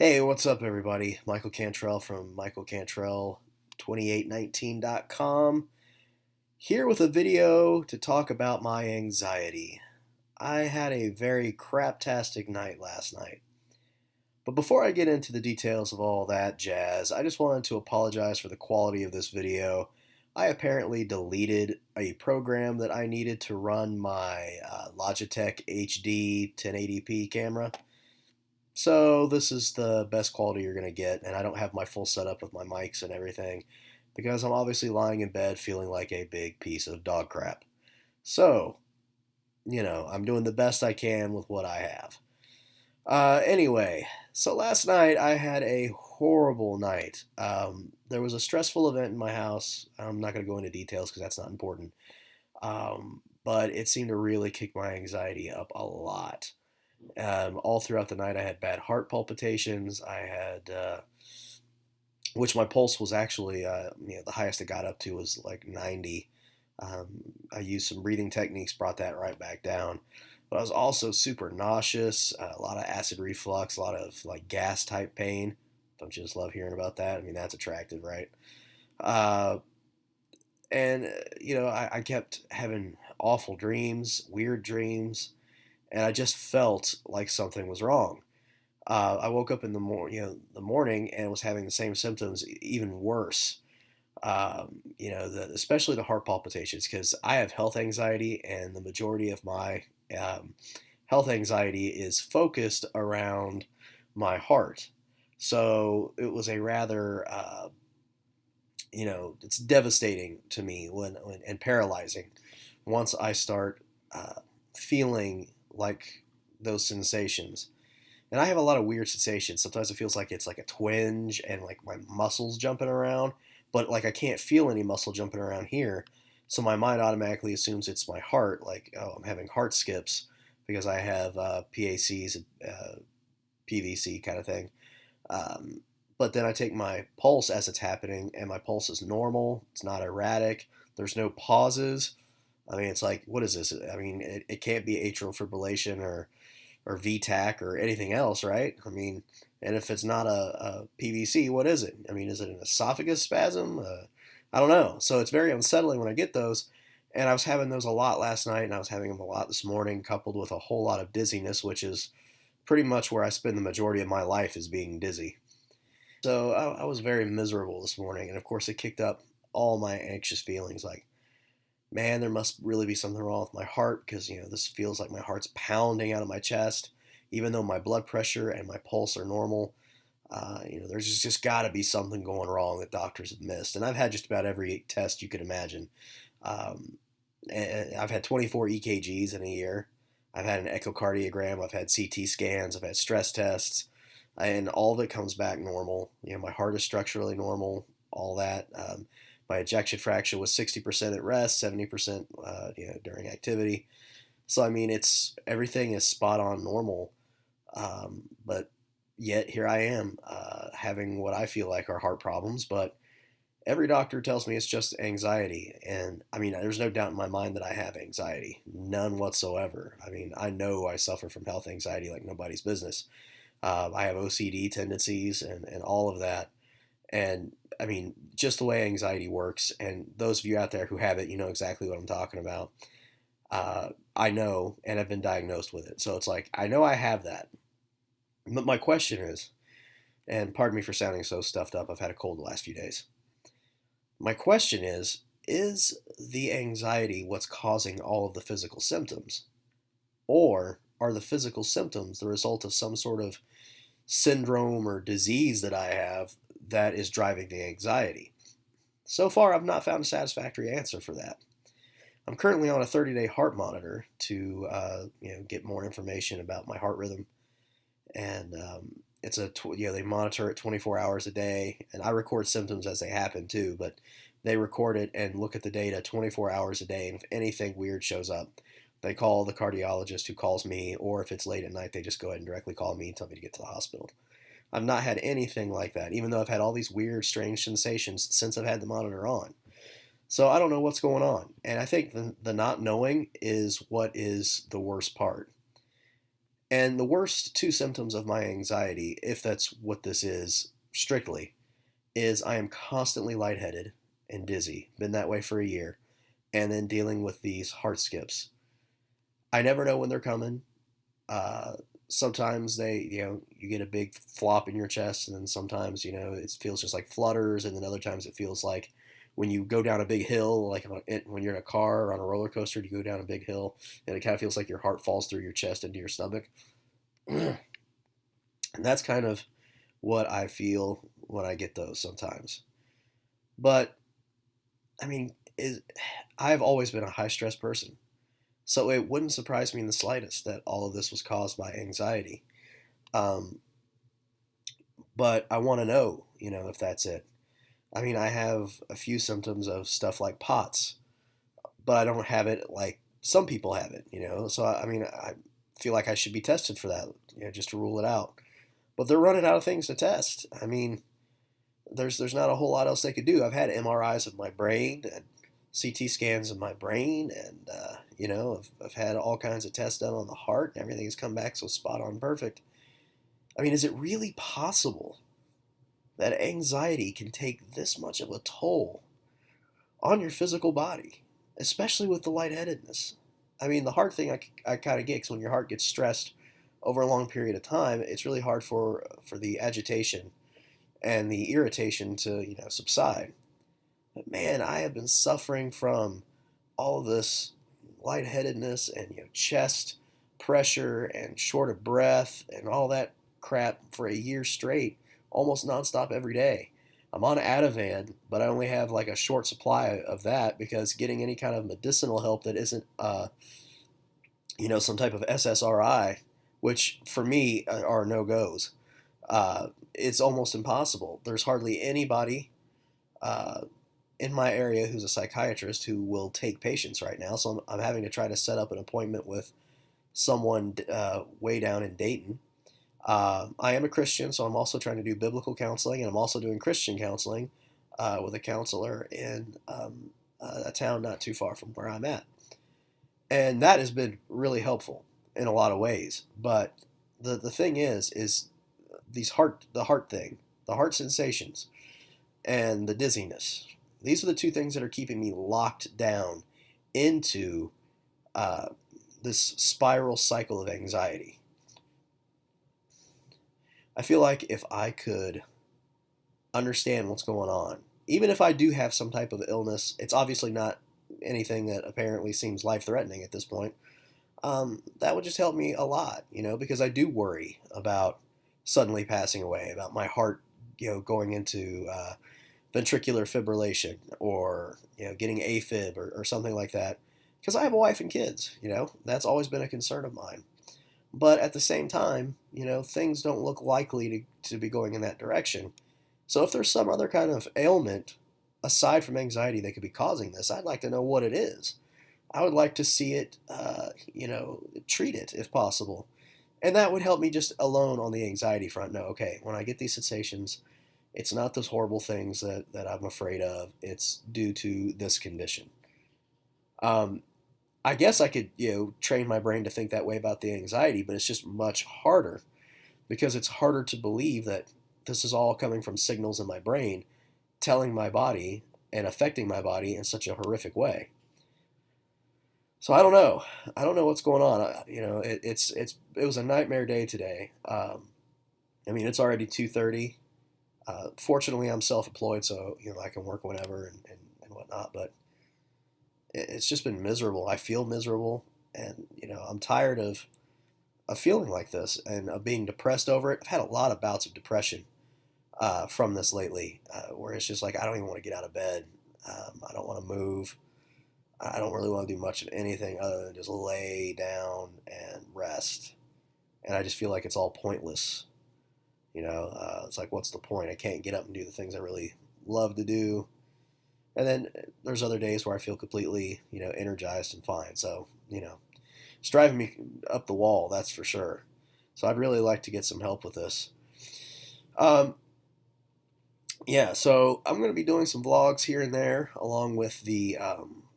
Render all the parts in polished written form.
Hey, what's up, everybody? Michael Cantrell from Michael Cantrell 2819.com here with a video to talk about my anxiety. I had a very craptastic night last night. But before I get into the details of all that jazz, I just wanted to apologize for the quality of this video. I apparently deleted a program that I needed to run my Logitech HD 1080p camera. So this is the best quality you're going to get, and I don't have my full setup with my mics and everything because I'm obviously lying in bed feeling like a big piece of dog crap. So, I'm doing the best I can with what I have. Anyway, so last night I had a horrible night. There was a stressful event in my house. I'm not going to go into details because that's not important. But it seemed to really kick my anxiety up a lot. All throughout the night, I had bad heart palpitations. I had, which my pulse was actually, the highest it got up to was like 90. I used some breathing techniques, brought that right back down. But I was also super nauseous, a lot of acid reflux, a lot of like gas type pain. Don't you just love hearing about that? I mean, that's attractive, right? Uh, and I kept having awful dreams, weird dreams, and I just felt like something was wrong. I woke up in the morning and was having the same symptoms, even worse. Especially the heart palpitations, because I have health anxiety, and the majority of my um, health anxiety is focused around my heart. So it was a rather, it's devastating to me when and paralyzing once I start feeling like those sensations. And I have a lot of weird sensations. Sometimes it feels like it's like a twinge and like my muscles jumping around, but like I can't feel any muscle jumping around here. So my mind automatically assumes it's my heart, like, oh, I'm having heart skips because I have PACs, PVC kind of thing. Um, but then I take my pulse as it's happening, and my pulse is normal. It's not erratic. There's no pauses. I mean, it's like, what is this? I mean, it can't be atrial fibrillation or VTAC or anything else, right? I mean, and if it's not a PVC, what is it? I mean, is it an esophagus spasm? I don't know. So it's very unsettling when I get those. And I was having those a lot last night, and I was having them a lot this morning, coupled with a whole lot of dizziness, which is pretty much where I spend the majority of my life is being dizzy. So I was very miserable this morning, and of course it kicked up all my anxious feelings. Like, man, there must really be something wrong with my heart because this feels like my heart's pounding out of my chest, even though my blood pressure and my pulse are normal. There's just got to be something going wrong that doctors have missed, and I've had just about every test you could imagine. Um, and I've had 24 EKGs in a year. I've had an echocardiogram. I've had CT scans. I've had stress tests, and all of it comes back normal. My heart is structurally normal. All that. My ejection fraction was 60% at rest, 70% during activity. So I mean, it's everything is spot on normal. But yet here I am having what I feel like are heart problems, but every doctor tells me it's just anxiety. And I mean, there's no doubt in my mind that I have anxiety, none whatsoever. I mean, I know I suffer from health anxiety like nobody's business. I have OCD tendencies and all of that. And I mean, just the way anxiety works, and those of you out there who have it, you know exactly what I'm talking about. I know, and I've been diagnosed with it. So it's like, I know I have that. But my question is, and pardon me for sounding so stuffed up, I've had a cold the last few days. My question is the anxiety what's causing all of the physical symptoms? Or are the physical symptoms the result of some sort of syndrome or disease that I have that is driving the anxiety? So far, I've not found a satisfactory answer for that. I'm currently on a 30-day heart monitor to get more information about my heart rhythm, and they monitor it 24 hours a day, and I record symptoms as they happen too, but they record it and look at the data 24 hours a day, and if anything weird shows up, they call the cardiologist who calls me, or if it's late at night, they just go ahead and directly call me and tell me to get to the hospital. I've not had anything like that, even though I've had all these weird, strange sensations since I've had the monitor on. So I don't know what's going on. And I think the not knowing is what is the worst part. And the worst two symptoms of my anxiety, if that's what this is strictly, is I am constantly lightheaded and dizzy. Been that way for a year. And then dealing with these heart skips. I never know when they're coming. Uh, Sometimes you get a big flop in your chest, and then sometimes, it feels just like flutters, and then other times it feels like when you go down a big hill, like when you're in a car or on a roller coaster, you go down a big hill, and it kind of feels like your heart falls through your chest into your stomach. And that's kind of what I feel when I get those sometimes. But I mean, I've always been a high stress person. So it wouldn't surprise me in the slightest that all of this was caused by anxiety. Um, but I want to know, if that's it. I mean, I have a few symptoms of stuff like POTS, but I don't have it like some people have it. So I mean, I feel like I should be tested for that, just to rule it out. But they're running out of things to test. I mean, there's not a whole lot else they could do. I've had MRIs of my brain and CT scans of my brain, and I've had all kinds of tests done on the heart, and everything has come back so spot on perfect. I mean, is it really possible that anxiety can take this much of a toll on your physical body, especially with the lightheadedness? I mean, the heart thing I kind of get, 'cause when your heart gets stressed over a long period of time, it's really hard for the agitation and the irritation to subside. But man, I have been suffering from all this lightheadedness and chest pressure and short of breath and all that crap for a year straight, almost nonstop every day. I'm on Ativan, but I only have like a short supply of that because getting any kind of medicinal help that isn't, some type of SSRI, which for me are no goes. It's almost impossible. There's hardly anybody uh, in my area who's a psychiatrist who will take patients right now. So I'm having to try to set up an appointment with someone way down in Dayton. I am a Christian, so I'm also trying to do biblical counseling, and I'm also doing Christian counseling with a counselor in a town not too far from where I'm at. And that has been really helpful in a lot of ways. But the thing is the heart thing, the heart sensations, and the dizziness. These are the two things that are keeping me locked down into uh, this spiral cycle of anxiety. I feel like if I could understand what's going on, even if I do have some type of illness, it's obviously not anything that apparently seems life threatening at this point. That would just help me a lot, because I do worry about suddenly passing away, about my heart, going into ventricular fibrillation or getting AFib or something like that, because I have a wife and kids. That's always been a concern of mine. But at the same time, things don't look likely to be going in that direction. So if there's some other kind of ailment aside from anxiety that could be causing this, I'd like to know what it is. I would like to see it, treat it if possible. And that would help me just alone on the anxiety front know, okay, when I get these sensations, it's not those horrible things that I'm afraid of. It's due to this condition. Um, I guess I could, train my brain to think that way about the anxiety, but it's just much harder because it's harder to believe that this is all coming from signals in my brain telling my body and affecting my body in such a horrific way. So I don't know. I don't know what's going on. It was a nightmare day today. I mean, it's already 2:30. Fortunately, I'm self-employed, so I can work whenever and whatnot. But it's just been miserable. I feel miserable, and I'm tired of feeling like this and of being depressed over it. I've had a lot of bouts of depression from this lately, where it's just like I don't even want to get out of bed. I don't want to move. I don't really want to do much of anything other than just lay down and rest. And I just feel like it's all pointless. It's like, what's the point? I can't get up and do the things I really love to do. And then there's other days where I feel completely, energized and fine. So, it's driving me up the wall, that's for sure. So I'd really like to get some help with this. Um, yeah, so I'm going to be doing some vlogs here and there, along with the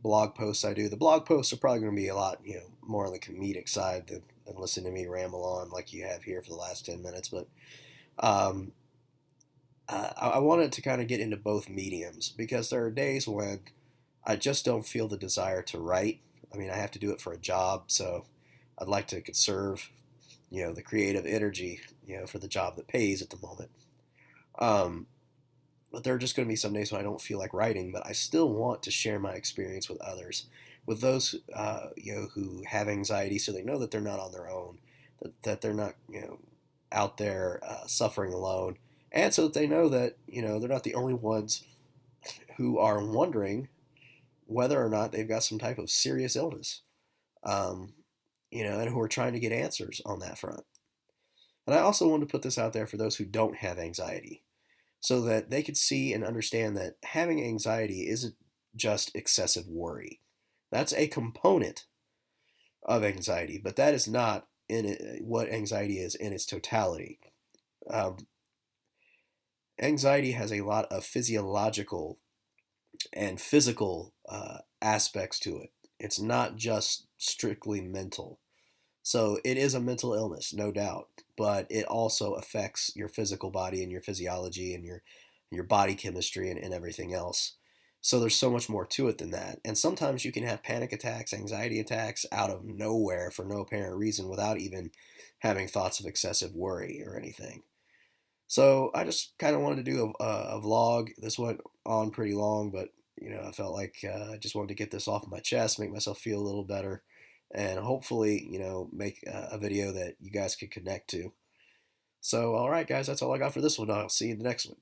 blog posts I do. The blog posts are probably going to be a lot, more on the comedic side than and listen to me ramble on like you have here for the last 10 minutes. But um, I wanted to kind of get into both mediums because there are days when I just don't feel the desire to write. I mean, I have to do it for a job, so I'd like to conserve, the creative energy, for the job that pays at the moment. Um, but there are just going to be some days when I don't feel like writing, but I still want to share my experience with others, with those who have anxiety, so they know that they're not on their own, that they're not out there suffering alone, and so that they know that they're not the only ones who are wondering whether or not they've got some type of serious illness, um, and who are trying to get answers on that front. And I also want to put this out there for those who don't have anxiety, so that they could see and understand that having anxiety isn't just excessive worry. That's a component of anxiety, but that is not in it, what anxiety is in its totality. Um, Anxiety has a lot of physiological and physical aspects to it. It's not just strictly mental. So it is a mental illness, no doubt, but it also affects your physical body and your physiology and your body chemistry and everything else. So there's so much more to it than that. And sometimes you can have panic attacks, anxiety attacks out of nowhere for no apparent reason without even having thoughts of excessive worry or anything. So I just kind of wanted to do a vlog. This went on pretty long, but I felt like I just wanted to get this off my chest, make myself feel a little better, and hopefully, make a video that you guys could connect to. So, all right, guys, that's all I got for this one. I'll see you in the next one.